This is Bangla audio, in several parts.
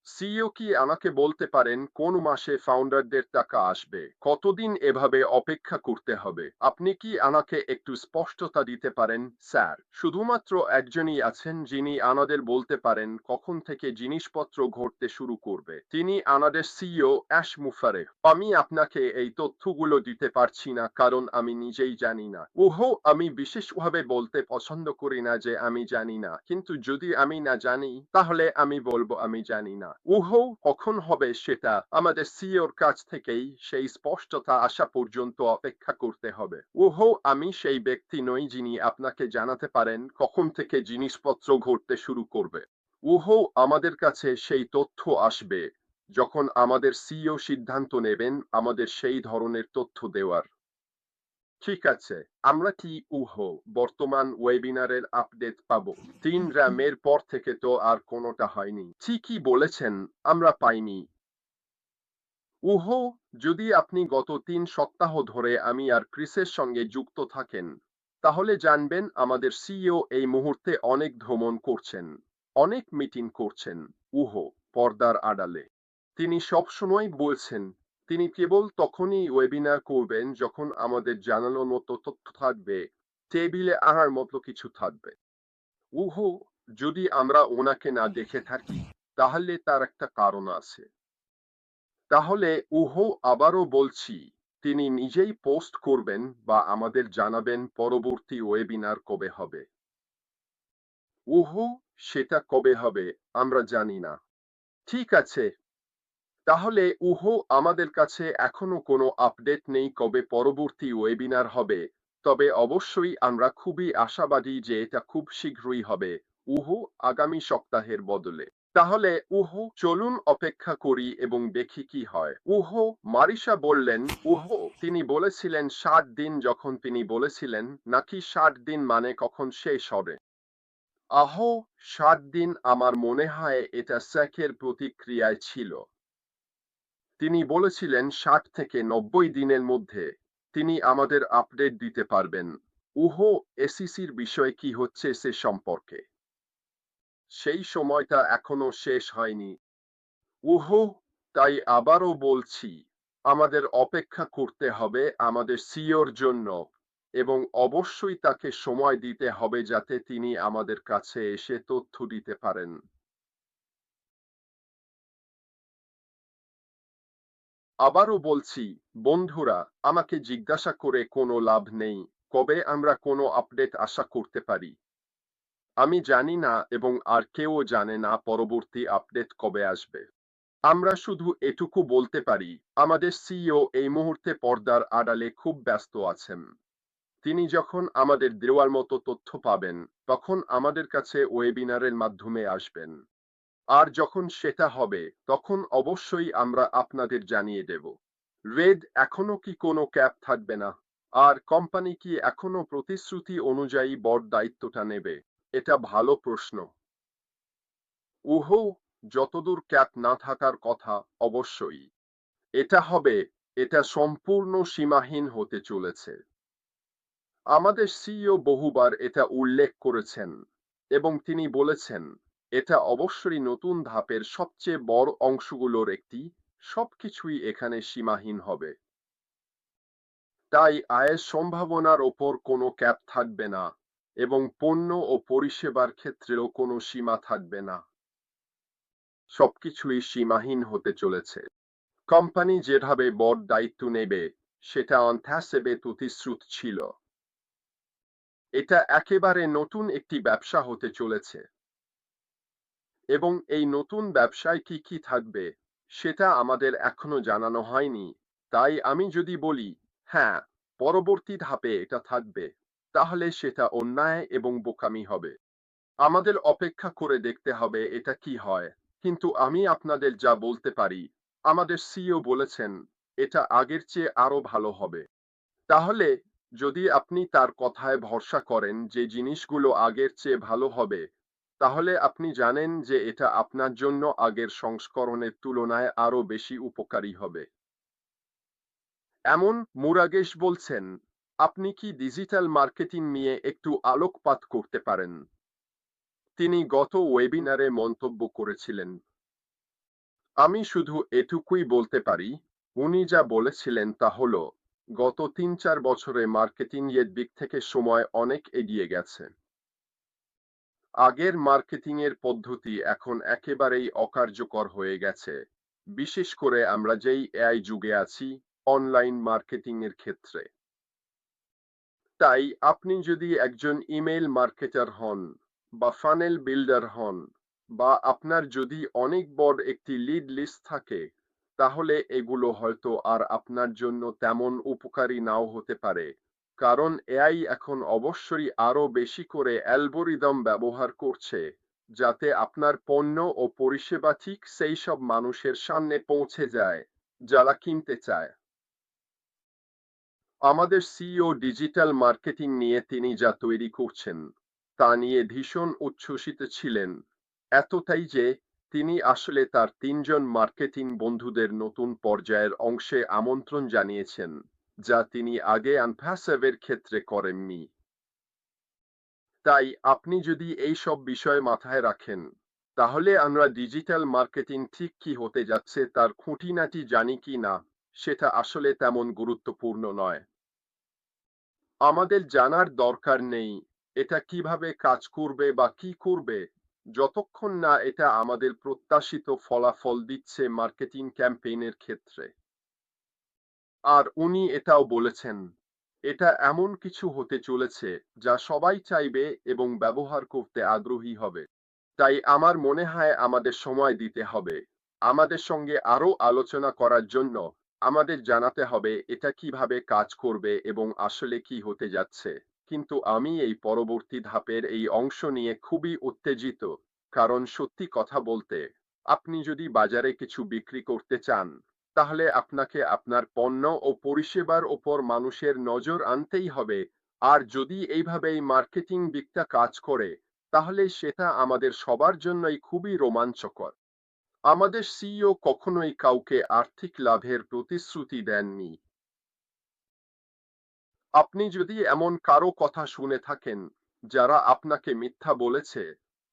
সিইও কি আমাকে বলতে পারেন কোন মাসে ফাউন্ডারদের টাকা আসবে? কতদিন এভাবে অপেক্ষা করতে হবে? আপনি কি আমাকে একটু স্পষ্টতা দিতে পারেন, স্যার? শুধুমাত্র একজনই আছেন যিনি আমাদের বলতে পারেন কখন থেকে জিনিসপত্র ঘটতে শুরু করবে। তিনি আমাদের সিইও অ্যাশ মুফারে। আমি আপনাকে এই তথ্যগুলো দিতে পারছি না কারণ আমি নিজেই জানি না। ওহো, আমি বিশেষভাবে বলতে পছন্দ করি না যে আমি জানি না, কিন্তু যদি আমি না জানি তাহলে আমি বলবো আমি জানি না। ওহো, কখন হবে সেটা আমাদের সিইওর কাছ থেকেই সেই স্পষ্টতা আসা পর্যন্ত অপেক্ষা করতে হবে। ওহো, আমি সেই ব্যক্তি নই যিনি আপনাকে জানাতে পারেন কখন থেকে জিনিসপত্র ঘটতে শুরু করবে। ওহো, আমাদের কাছে সেই তথ্য আসবে যখন আমাদের সিইও সিদ্ধান্ত নেবেন আমাদের সেই ধরনের তথ্য দেওয়ার। ঠিক আছে, আমরা কি বর্তমান ওয়েবিনারের আপডেট পাবো? ৩ RAM-এর পর থেকে তো আর কোনোটা হয়নি। ঠিকই বলেছেন, আমরা পাইনি। উহো, যদি আপনি গত ৩ সপ্তাহ ধরে আমি আর ক্রিসের সঙ্গে যুক্ত থাকেন, তাহলে জানবেন আমাদের সিইও এই মুহূর্তে অনেক ভ্রমণ করছেন, অনেক মিটিং করছেন। পর্দার আড়ালে। তিনি সবসময় বলছেন তিনি কেবল তখনই ওয়েবিনার করবেন যখন আমাদের জানানোর মতো তথ্য থাকবে, টেবিলে আনার মতো কিছু থাকবে। উহু, যদি আমরা ওনাকে না দেখে থাকি তাহলে তার একটা কারণ আছে। তাহলে আবারও বলছি, তিনি নিজেই পোস্ট করবেন বা আমাদের জানাবেন পরবর্তী ওয়েবিনার কবে হবে। সেটা কবে হবে আমরা জানি না। ঠিক আছে, তাহলে আমাদের কাছে এখনো কোনো আপডেট নেই কবে পরবর্তী ওয়েবিনার হবে, তবে অবশ্যই আমরা খুবই আশাবাদী যে এটা খুব শীঘ্রই হবে। আগামী সপ্তাহের বদলে। তাহলে চলুন অপেক্ষা করি এবং দেখি কি হয়। মারিসা বললেন, তিনি বলেছিলেন 60 দিন, যখন তিনি বলেছিলেন নাকি 60 দিন মানে কখন শেষ হবে? আহো, 60 দিন আমার মনে হয় এটা স্যাকের প্রতিক্রিয়ায় ছিল। তিনি বলেছিলেন 60 থেকে 90 দিনের মধ্যে তিনি আমাদের আপডেট দিতে পারবেন। এসিসির বিষয়ে কি হচ্ছে সে সম্পর্কে। সেই সময়টা এখনো শেষ হয়নি। উহু, তাই আবারও বলছি, আমাদের অপেক্ষা করতে হবে আমাদের সিইওর জন্য এবং অবশ্যই তাকে সময় দিতে হবে যাতে তিনি আমাদের কাছে এসে তথ্য দিতে পারেন। আবারও বলছি, বন্ধুরা, আমাকে জিজ্ঞাসা করে কোনো লাভ নেই কবে আমরা কোনো আপডেট আশা করতে পারি। আমি জানি না এবং আর কেউ জানে না পরবর্তী আপডেট কবে আসবে। আমরা শুধু এটুকু বলতে পারি, আমাদের সিইও এই মুহূর্তে পর্দার আড়ালে খুব ব্যস্ত আছেন। তিনি যখন আমাদের দেওয়ার মতো তথ্য পাবেন তখন আমাদের কাছে ওয়েবিনারের মাধ্যমে আসবেন। আর যখন সেটা হবে তখন অবশ্যই আমরা আপনাদের জানিয়ে দেব। রেড, এখনো কি কোনো ক্যাপ থাকবে না? আর কোম্পানি কি এখনো প্রতিশ্রুতি অনুযায়ী বড় দায়িত্বটা নেবে? এটা ভালো প্রশ্ন। উহু, যতদূর ক্যাপ না থাকার কথা, অবশ্যই এটা হবে। এটা সম্পূর্ণ সীমাহীন হতে চলেছে। আমাদের সিইও বহুবার এটা উল্লেখ করেছেন এবং তিনি বলেছেন এটা অবশ্যই নতুন ধাপের সবচেয়ে বড় অংশগুলোর একটি। সবকিছুই এখানে সীমাহীন হবে। তাই আয়ের সম্ভাবনার ওপর কোনো ক্যাপ থাকবে না এবং পণ্য ও পরিষেবার ক্ষেত্রেও কোনো সীমা থাকবে না। সবকিছুই সীমাহীন হতে চলেছে। কোম্পানি যেভাবে বড় দায়িত্ব নেবে সেটা অনথ্যাসেবে প্রতিশ্রুত ছিল। এটা একেবারে নতুন একটি ব্যবসা হতে চলেছে এবং এই নতুন ব্যবসায় কি কি থাকবে সেটা আমাদের এখনো জানানো হয়নি। তাই আমি যদি বলি হ্যাঁ, পরবর্তী ধাপে এটা থাকবে, তাহলে সেটা অন্যায় এবং বোকামি হবে। আমাদের অপেক্ষা করে দেখতে হবে এটা কি হয়। কিন্তু আমি আপনাদের যা বলতে পারি, আমাদের সিইও বলেছেন এটা আগের চেয়ে আরো ভালো হবে। তাহলে যদি আপনি তার কথায় ভরসা করেন যে জিনিসগুলো আগের চেয়ে ভালো হবে, তাহলে আপনি জানেন যে এটা আপনার জন্য আগের সংস্করণের তুলনায় আরো বেশি উপকারী হবে। এমন মুরাগেশ বলছেন, আপনি কি ডিজিটাল মার্কেটিং নিয়ে একটু আলোকপাত করতে পারেন? তিনি গত ওয়েবিনারে মন্তব্য করেছিলেন। আমি শুধু এটুকুই বলতে পারি, উনি যা বলেছিলেন তা হলো, গত ৩-৪ বছরে মার্কেটিং এর দিক থেকে সময় অনেক এগিয়ে গেছে। আগের মার্কেটিং এর পদ্ধতি এখন একেবারেই অকার্যকর হয়ে গেছে, বিশেষ করে আমরা যেই এআই যুগে আছি, অনলাইন মার্কেটিং এর ক্ষেত্রে। তাই আপনি যদি একজন ইমেইল মার্কেটার হন, বা ফানেল বিল্ডার হন, বা আপনার যদি অনেক বড় একটি লিড লিস্ট থাকে, তাহলে এগুলো হয়তো আর আপনার জন্য তেমন উপকারী নাও হতে পারে, কারণ এআই এখন অবশ্যই আরো বেশি করে অ্যালগরিদম ব্যবহার করছে, যাতে আপনার পণ্য ও পরিষেবা ঠিক সেই সব মানুষের সামনে পৌঁছে যায় যারা কিনতে চায়। আমাদের সিইও ডিজিটাল মার্কেটিং নিয়ে তিনি যা তৈরি করছেন তা নিয়ে ভীষণ উচ্ছ্বসিত ছিলেন, এতটাই যে তিনি আসলে তার ৩ জন মার্কেটিং বন্ধুদের নতুন পর্যায়ের অংশে আমন্ত্রণ জানিয়েছেন, যা তিনি আগে আনফ্যাসেভের ক্ষেত্রে করেননি। তাই আপনি যদি এই সব বিষয় মাথায় রাখেন, তাহলে আমরা ডিজিটাল মার্কেটিং ঠিক কি হতে যাচ্ছে তার খুঁটিনাটি জানি কি না সেটা আসলে তেমন গুরুত্বপূর্ণ নয়। আমাদের জানার দরকার নেই এটা কিভাবে কাজ করবে বা কি করবে, যতক্ষণ না এটা আমাদের প্রত্যাশিত ফলাফল দিচ্ছে মার্কেটিং ক্যাম্পেইনের ক্ষেত্রে। আর উনি এটাও বলেছেন, এটা এমন কিছু হতে চলেছে যা সবাই চাইবে এবং ব্যবহার করতে আগ্রহী হবে। তাই আমার মনে হয় আমাদের সময় দিতে হবে, আমাদের সঙ্গে আরো আলোচনা করার জন্য। আমাদের জানাতে হবে এটা কিভাবে কাজ করবে এবং আসলে কি হতে যাচ্ছে। কিন্তু আমি এই পরবর্তী ধাপের এই অংশ নিয়ে খুবই উত্তেজিত, কারণ সত্যি কথা বলতে, আপনি যদি বাজারে কিছু বিক্রি করতে চান, তাহলে আপনাকে আপনার পণ্য ও পরিষেবার ওপর মানুষের নজর আনতেই হবে। আর যদি এইভাবেই মার্কেটিং দিকটা কাজ করে, তাহলে সেটা আমাদের সবার জন্যই খুবই রোমাঞ্চকর। আমাদের সিইও কখনোই কাউকে আর্থিক লাভের প্রতিশ্রুতি দেননি। আপনি যদি এমন কারো কথা শুনে থাকেন যারা আপনাকে মিথ্যা বলেছে,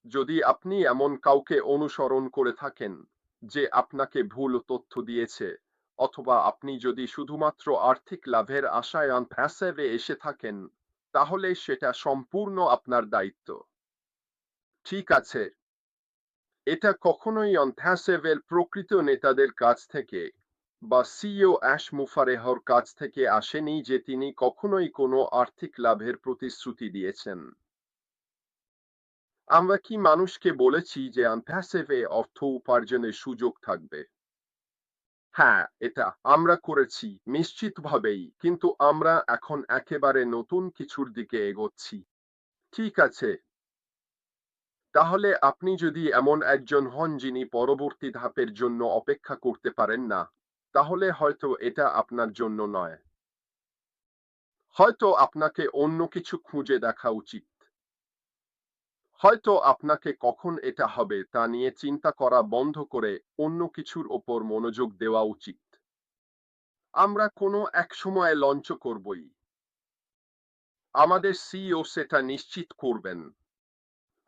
যদি আপনি এমন কাউকে অনুসরণ করে থাকেন যে আপনাকে ভুল তথ্য দিয়েছে, অথবা আপনি যদি শুধুমাত্র আর্থিক লাভের আশায় প্যাসিভে এসে থাকেন, তাহলে সেটা সম্পূর্ণ আপনার দায়িত্ব। ঠিক আছে, এটা কখনোই প্যাসিভের প্রকৃত নেতাদের কাছ থেকে বা সিইও অ্যাশ মুফারেহর কাছ থেকে আসেনি যে তিনি কখনোই কোনো আর্থিক লাভের প্রতিশ্রুতি দিয়েছেন। আমরা কি মানুষকে বলেছি যে প্যাসিভে অর্থ উপার্জনের সুযোগ থাকবে? হ্যাঁ, এটা আমরা করেছি নিশ্চিতভাবেই, কিন্তু আমরা এখন একেবারে নতুন কিছুর দিকে এগোচ্ছি। ঠিক আছে, তাহলে আপনি যদি এমন একজন হন যিনি পরবর্তী ধাপের জন্য অপেক্ষা করতে পারেন না, তাহলে হয়তো এটা আপনার জন্য নয়। হয়তো আপনাকে অন্য কিছু খুঁজে দেখা উচিত। হয়তো আপনাকে কখন এটা হবে তা নিয়ে চিন্তা করা বন্ধ করে অন্য কিছুর ওপর মনোযোগ দেওয়া উচিত। আমরা কোনো এক সময়ে লঞ্চ করবই। আমাদের সিইও সেটা নিশ্চিত করবেন।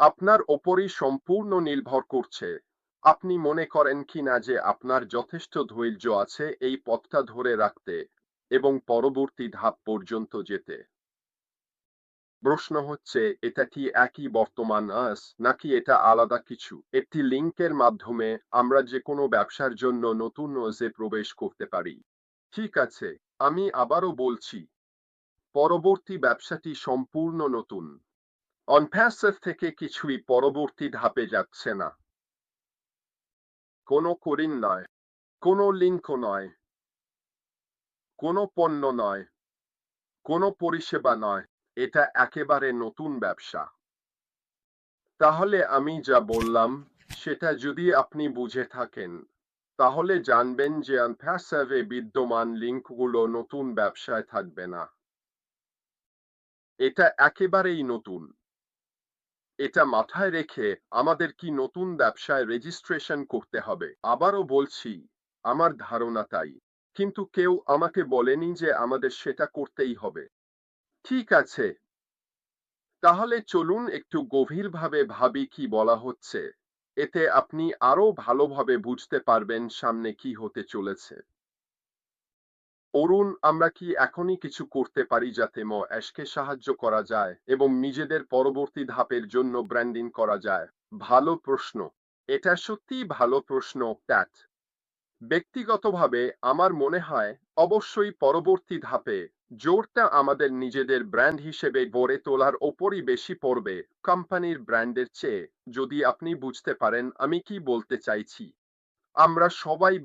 আপনার ওপরই সম্পূর্ণ নির্ভর করছে। আপনি মনে করেন কিনা যে আপনার যথেষ্ট ধৈর্য আছে এই পথটা ধরে রাখতে এবং পরবর্তী ধাপ পর্যন্ত যেতে? প্রশ্ন হচ্ছে, এটা কি একই বর্তমান আস নাকি এটা আলাদা কিছু? একটি লিঙ্কের মাধ্যমে আমরা যে কোনো ব্যবসার জন্য নতুন ওজে প্রবেশ করতে পারি। ঠিক আছে, আমি আবারও বলছি, পরবর্তী ব্যবসাটি সম্পূর্ণ নতুন। অনপ্যাসিভ থেকে কিছুই পরবর্তী ধাপে যাচ্ছে না। কোনো কোডিং নয়, কোনো লিঙ্কও নয়, কোনো পণ্য নয়, কোনো পরিষেবা নয়। এটা একেবারে নতুন ব্যবসা। তাহলে আমি যা বললাম সেটা যদি আপনি বুঝে থাকেন, তাহলে জানবেন যে প্যাসিভে বিদ্যমান লিঙ্কগুলো নতুন ব্যবসায় থাকবে না। এটা একেবারেই নতুন। এটা মাথায় রেখে আমাদের কি নতুন ব্যবসায় রেজিস্ট্রেশন করতে হবে? আবারও বলছি, আমার ধারণা তাই, কিন্তু কেউ আমাকে বলেনি যে আমাদের সেটা করতেই হবে। ঠিক আছে, তাহলে চলুন একটু গভীরভাবে ভাবি কি বলা হচ্ছে। এতে আপনি আরো ভালোভাবে বুঝতে পারবেন সামনে কি হতে চলেছে। অরুণ, আমরা কি এখনই কিছু করতে পারি যাতে এশকে সাহায্য করা যায় এবং নিজেদের পরবর্তী ধাপের জন্য ব্র্যান্ডিং করা যায়? ভালো প্রশ্ন। এটা সত্যিই ভালো প্রশ্ন, প্যাট। ব্যক্তিগতভাবে আমার মনে হয় অবশ্যই পরবর্তী ধাপে জোরটা আমাদের নিজেদের ব্র্যান্ড হিসেবে গড়ে তোলার ওপরই বেশি পড়বে কোম্পানির ব্র্যান্ডের চেয়ে। যদি আপনি বুঝতে পারেন আমি কি বলতে চাইছি। আমরা সবাই